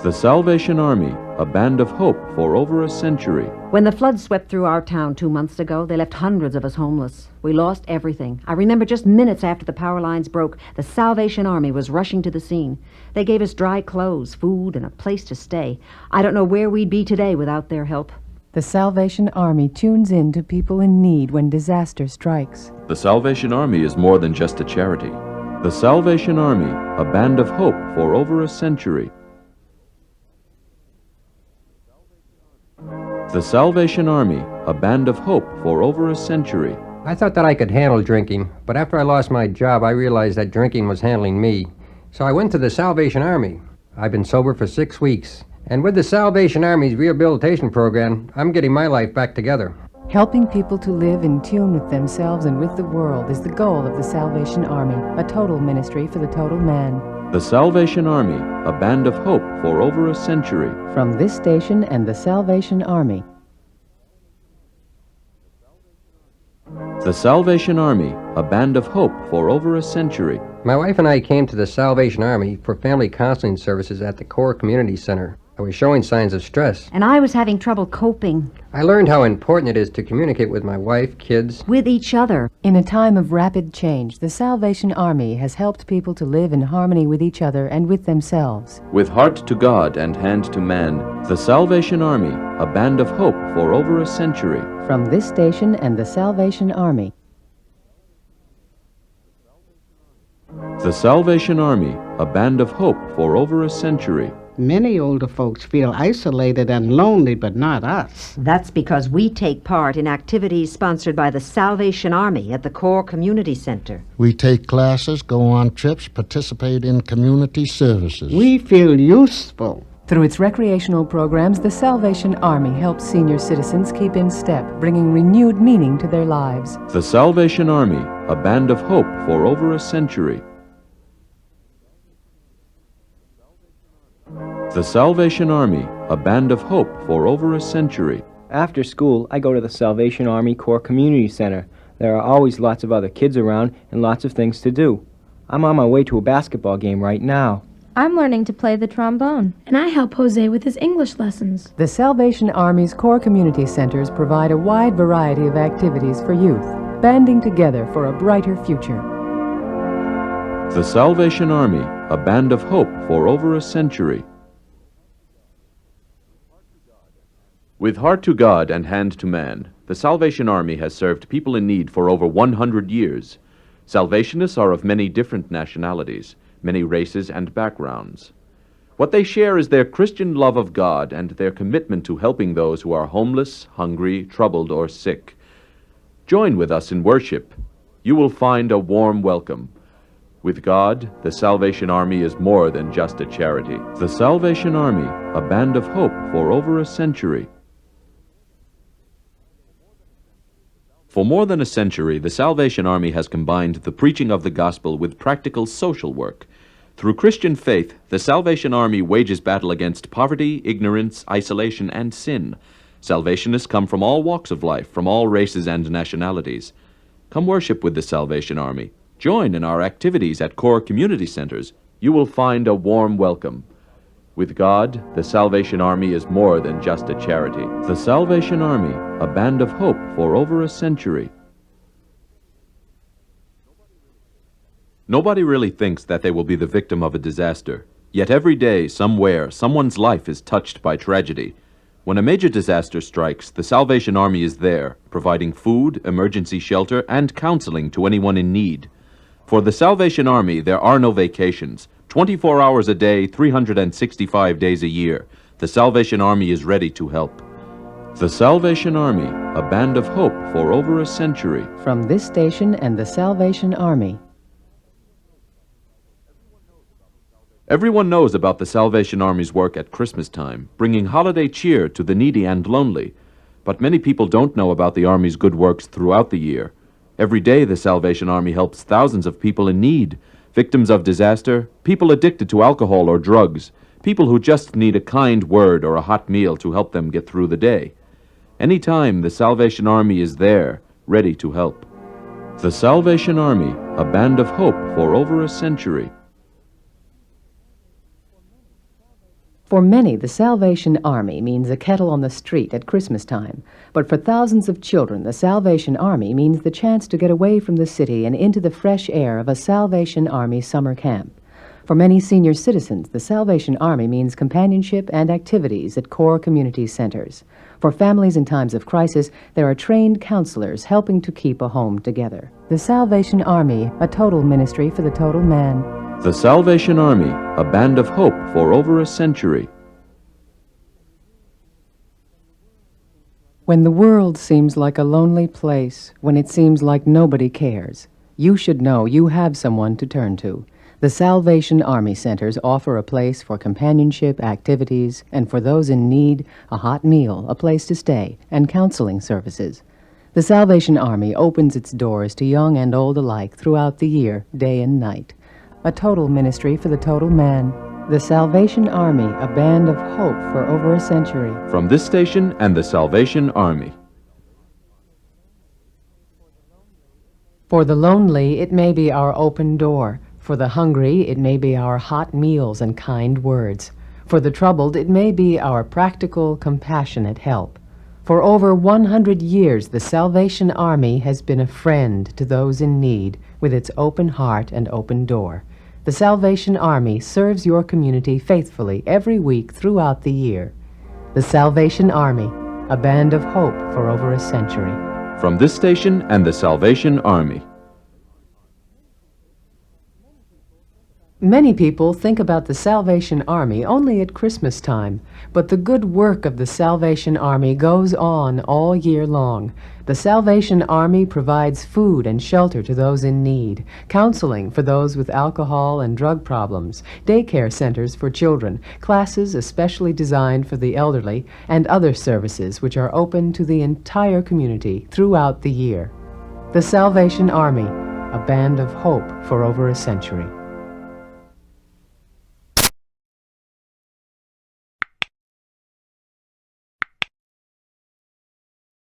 The Salvation Army, a band of hope for over a century. When the flood swept through our town 2 months ago, they left hundreds of us homeless. We lost everything. I remember just minutes after the power lines broke, the Salvation Army was rushing to the scene. They gave us dry clothes, food, and a place to stay. I don't know where we'd be today without their help. The Salvation Army tunes in to people in need when disaster strikes. The Salvation Army is more than just a charity. The Salvation Army, a band of hope for over a century. The Salvation Army, a band of hope for over a century. I thought that I could handle drinking, but after I lost my job, I realized that drinking was handling me. So I went to the Salvation Army. I've been sober for 6 weeks. And with the Salvation Army's rehabilitation program, I'm getting my life back together. Helping people to live in tune with themselves and with the world is the goal of the Salvation Army, a total ministry for the total man. The Salvation Army, a band of hope for over a century. From this station and the Salvation Army. The Salvation Army, a band of hope for over a century. My wife and I came to the Salvation Army for family counseling services at the Core Community Center. I was showing signs of stress. And I was having trouble coping. I learned how important it is to communicate with my wife, kids, with each other. In a time of rapid change, the Salvation Army has helped people to live in harmony with each other and with themselves. With heart to God and hand to man, the Salvation Army, a band of hope for over a century. From this station and the Salvation Army. The Salvation Army, a band of hope for over a century. Many older folks feel isolated and lonely, but not us. That's because we take part in activities sponsored by the Salvation Army at the Core Community Center. We take classes, go on trips, participate in community services. We feel useful. Through its recreational programs, the Salvation Army helps senior citizens keep in step, bringing renewed meaning to their lives. The Salvation Army, a band of hope for over a century. The Salvation Army, a band of hope for over a century. After school, I go to the Salvation Army Core Community Center. There are always lots of other kids around and lots of things to do. I'm on my way to a basketball game right now. I'm learning to play the trombone. And I help Jose with his English lessons. The Salvation Army's Core Community Centers provide a wide variety of activities for youth, banding together for a brighter future. The Salvation Army, a band of hope for over a century. With heart to God and hand to man, the Salvation Army has served people in need for over 100 years. Salvationists are of many different nationalities, many races and backgrounds. What they share is their Christian love of God and their commitment to helping those who are homeless, hungry, troubled, or sick. Join with us in worship. You will find a warm welcome. With God, the Salvation Army is more than just a charity. The Salvation Army, a band of hope for over a century. For more than a century, the Salvation Army has combined the preaching of the gospel with practical social work. Through Christian faith, the Salvation Army wages battle against poverty, ignorance, isolation, and sin. Salvationists come from all walks of life, from all races and nationalities. Come worship with the Salvation Army. Join in our activities at Core Community Centers. You will find a warm welcome. With God, the Salvation Army is more than just a charity. The Salvation Army, a band of hope for over a century. Nobody really thinks that they will be the victim of a disaster. Yet every day, somewhere, someone's life is touched by tragedy. When a major disaster strikes, the Salvation Army is there, providing food, emergency shelter, and counseling to anyone in need. For the Salvation Army, there are no vacations. 24 hours a day, 365 days a year. The Salvation Army is ready to help. The Salvation Army, a band of hope for over a century. From this station and the Salvation Army. Everyone knows about the Salvation Army's work at Christmas time, bringing holiday cheer to the needy and lonely. But many people don't know about the Army's good works throughout the year. Every day, the Salvation Army helps thousands of people in need. Victims of disaster, people addicted to alcohol or drugs, people who just need a kind word or a hot meal to help them get through the day. Anytime, the Salvation Army is there, ready to help. The Salvation Army, a band of hope for over a century. For many, the Salvation Army means a kettle on the street at Christmas time. But for thousands of children, the Salvation Army means the chance to get away from the city and into the fresh air of a Salvation Army summer camp. For many senior citizens, the Salvation Army means companionship and activities at core community centers. For families in times of crisis, there are trained counselors helping to keep a home together. The Salvation Army, a total ministry for the total man. The Salvation Army, a band of hope for over a century. When the world seems like a lonely place, when it seems like nobody cares, you should know you have someone to turn to. The Salvation Army Centers offer a place for companionship, activities, and for those in need, a hot meal, a place to stay, and counseling services. The Salvation Army opens its doors to young and old alike throughout the year, day and night. A total ministry for the total man. The Salvation Army, a band of hope for over a century. From this station and the Salvation Army. For the lonely, it may be our open door. For the hungry, it may be our hot meals and kind words. For the troubled, it may be our practical, compassionate help. For over 100 years, the Salvation Army has been a friend to those in need with its open heart and open door. The Salvation Army serves your community faithfully every week throughout the year. The Salvation Army, a band of hope for over a century. From this station and the Salvation Army. Many people think about the Salvation Army only at Christmas time, but the good work of the Salvation Army goes on all year long. The Salvation Army provides food and shelter to those in need, counseling for those with alcohol and drug problems, daycare centers for children, classes especially designed for the elderly, and other services which are open to the entire community throughout the year. The Salvation Army, a band of hope for over a century.